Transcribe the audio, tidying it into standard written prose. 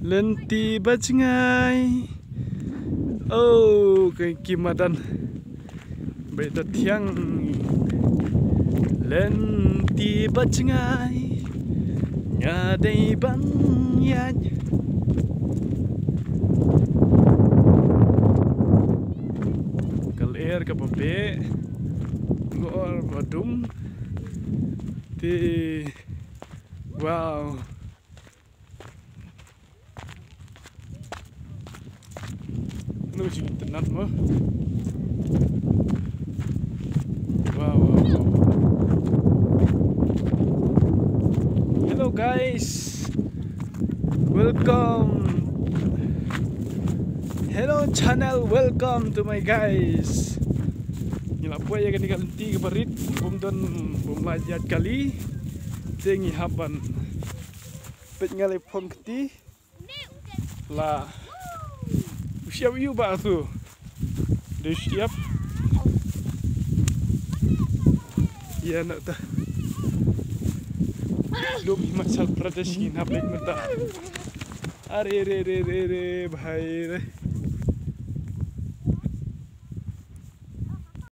Lenti bacngai. Oh, cái kimadan. Beda tiang. Lenti bacngai. Nyadai bang yan. Kalir ka pape. Ngor badum. Ti. Wow. Ano sih tenat mo? Wow, wow, wow. Hello guys. Welcome. Hello channel. Welcome to my guys. Nilapoy ya kan ganti keberit bum don bum lajat kali. Tengi haban. Pet ngalai pom keti. La. Siap you ba tu? Dah siap? Ya nak dah. Lom Himachal Pradesh ki na bek mata. Are re re re re bhai re.